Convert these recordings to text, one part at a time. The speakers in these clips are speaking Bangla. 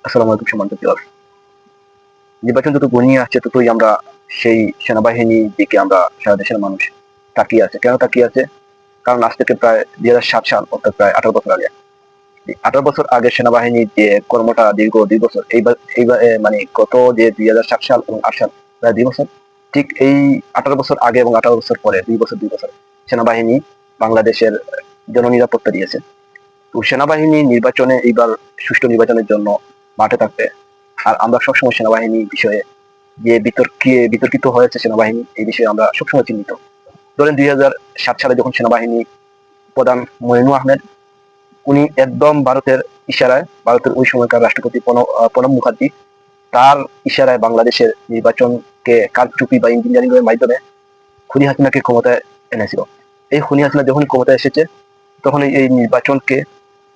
আসসালামু আলাইকুম সম্মানিত ভিউয়ার। নির্বাচন যত ঘনিয়ে আসছে ততই আমরা সেই সেনাবাহিনীর দিকে আমরা সারা দেশের মানুষ তাকিয়ে আছে। কেন তাকিয়ে আছে? কারণ আজ থেকে প্রায় ২০০৭ সাল অর্থাৎ প্রায় ১৮ বছর আগে। এই ১৮ বছর আগে সেনাবাহিনীর যে কর্মটা দীর্ঘ ২ বছর এইবার মানে গত যে ২০০৭ সাল এবং ৮ সাল প্রায় ২ বছর, ঠিক এই ১৮ বছর আগে এবং ১৮ বছর পরে ২ বছর সেনাবাহিনী বাংলাদেশের জননিরাপত্তা দিয়েছে। তো সেনাবাহিনী নির্বাচনে এইবার সুষ্ঠু নির্বাচনের জন্য মাঠে থাকবে। আর আমরা সবসময় সেনাবাহিনী বিষয়ে যে বিতর্কিত হয়েছে সেনাবাহিনী, এই বিষয়ে আমরা সবসময় চিহ্নিত। ধরেন ২০০৭ সালে যখন সেনাবাহিনী প্রধান মইনু আহমেদ, উনি একদম ভারতের ইশারায়, ভারতের ওই সময়কার রাষ্ট্রপতি প্রণব মুখার্জি, তার ইশারায় বাংলাদেশের নির্বাচনকে কারচুপি বা ইঞ্জিনিয়ারিং এর মাধ্যমে খুনি হাসিনাকে ক্ষমতায় এনেছিল। এই খুনি হাসিনা যখন ক্ষমতায় এসেছে, তখন এই নির্বাচনকে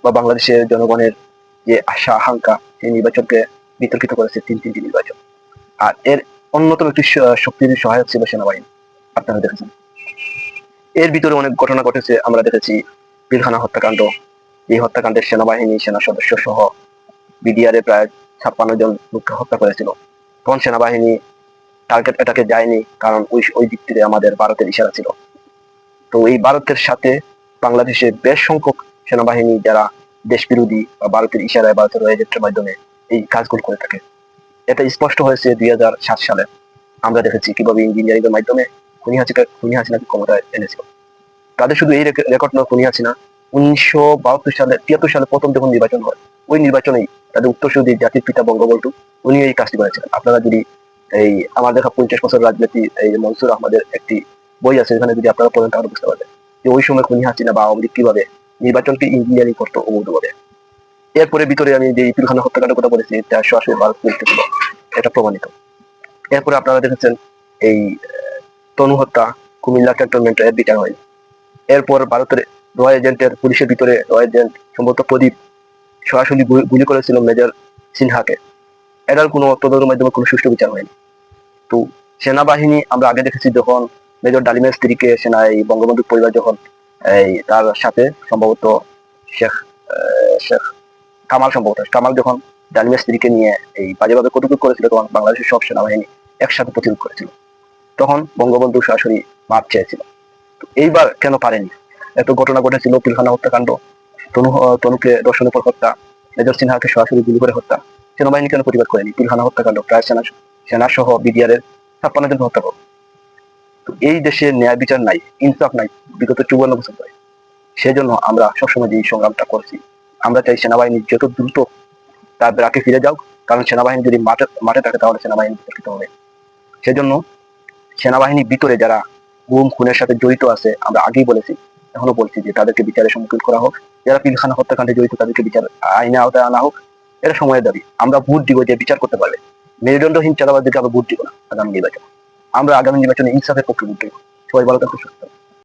বা বাংলাদেশের জনগণের যে আশা আকাঙ্ক্ষা, এই নির্বাচনকে বিতর্কিত করেছে তিনটি নির্বাচন। আর এর অন্যতম একটি শক্তির সহায়ক ছিল সেনাবাহিনী। আপনারা দেখেছেন এর ভিতরে অনেক ঘটনা ঘটেছে। আমরা দেখেছি পিলখানা হত্যাকাণ্ড। এই হত্যাকাণ্ডের সেনাবাহিনী, সেনা সদস্য সহ বিডিআর এ প্রায় ৫৬ জন লোককে হত্যা করেছিল। তখন সেনাবাহিনী টার্গেট অ্যাটাকে যায়নি, কারণ ওই দিক থেকে আমাদের ভারতের ইশারা ছিল। তো এই ভারতের সাথে বাংলাদেশের বেশ সংখ্যক সেনাবাহিনী যারা দেশ বিরোধী বা ভারতের ইশারায়, ভারতের এজেন্টের মাধ্যমে এই কাজগুলো করে থাকে। এটা স্পষ্ট হয়েছে ২০০৭ সালে। আমরা দেখেছি কিভাবে ইঞ্জিনিয়ারিং এর মাধ্যমে খুনি হাসিনাকে ক্ষমতায় এনেছিল। তাদের শুধু এই রেকর্ড নয়, খুনি হাসিনা ১৯৭২ সালে প্রথম যখন নির্বাচন হয়, ওই নির্বাচনেই তাদের উত্তরসূরি জাতির পিতা বঙ্গবন্ধু, উনি এই কাজটি করেছিলেন। আপনারা যদি এই আমার দেখা ৫০ বছর রাজনীতি, এই মনসুর আহমদের একটি বই আছে, এখানে যদি আপনারা পড়েন তাহলে বুঝতে পারবেন যে ওই সময় খুনি হাসিনা বা আওয়ামী লীগ কিভাবে নির্বাচনকে ইঞ্জিনিয়ারিং করতো অবৈধভাবে। এরপরে ভিতরে আমি যে পিলখানা হত্যাকাণ্ডের কথা বলেছি, এটা সরাসরি ভারত জড়িত ছিল, এটা প্রমাণিত। এরপরে আপনারা দেখেছেন এই তনু হত্যা, কুমিল্লা ক্যান্টনমেন্ট এর বিচার হয়। এরপর ভারতের র এজেন্টের, পুলিশের ভিতরে র এজেন্ট সম্ভবত প্রদীপ সরাসরি গুলি করেছিল মেজর সিনহাকে। এটার কোনো তদন্তের মাধ্যমে কোনো সুষ্ঠু বিচার হয়নি। তো সেনাবাহিনী আমরা আগে দেখেছি, যখন মেজর ডালিমের স্ত্রীকে সেনায় বঙ্গবন্ধুর পরিবার যখন এই তার সাথে সম্ভবত শেখ শেখ কামাল যখন ডালিমের স্ত্রীকে নিয়ে এই বাজেভাবে কটুক্তি করেছিল, তখন বাংলাদেশের সব সেনাবাহিনী একসাথে প্রতিরোধ করেছিল। তখন বঙ্গবন্ধু সরাসরি মাপ চেয়েছিল। এইবার কেন পারেনি? এত ঘটনা ঘটেছিল, পিলখানা হত্যাকাণ্ড, তনুকে দর্শনের পর হত্যা, মেজর সিনহাকে সরাসরি গুলি করে হত্যা। সেনাবাহিনী কেন প্রতিবাদ করেনি? পিলখানা হত্যাকাণ্ড প্রায় সেনা সহ বিডিআর এর ৫৬ জন হত্যা করো। তো এই দেশে ন্যায় বিচার নাই, ইনসাফ নাই বিগত ৫৪ বছর ধরে। সেজন্য আমরা সবসময় যে সংগ্রামটা করছি, আমরা চাই সেনাবাহিনী যত দ্রুত তার ব্রাকে ফিরে যাও। কারণ সেনাবাহিনী যদি মাঠে থাকে, তাহলে সেনাবাহিনী বিতর্কিত হবে। সেজন্য সেনাবাহিনীর ভিতরে যারা গুম খুনের সাথে জড়িত আছে, আমরা আগেই বলেছি, এখনো বলছি যে তাদেরকে বিচারের সম্মুখীন করা হোক। যারা পিলখানা হত্যাকাণ্ডে জড়িত, তাদেরকে বিচার আইনে আওতায় আনা হোক। এটা সময়ের দাবি। আমরা ভোট দিব যে বিচার করতে পারবে। মেরুদণ্ডহীন চাঁদাবাজদেরকে আমরা ভোট দিব না আগামী নির্বাচনে। আমরা আগামী নির্বাচনে ইনসাফের পক্ষে ভোট দিব। সবাই ভালো থাকতে সুস্থ।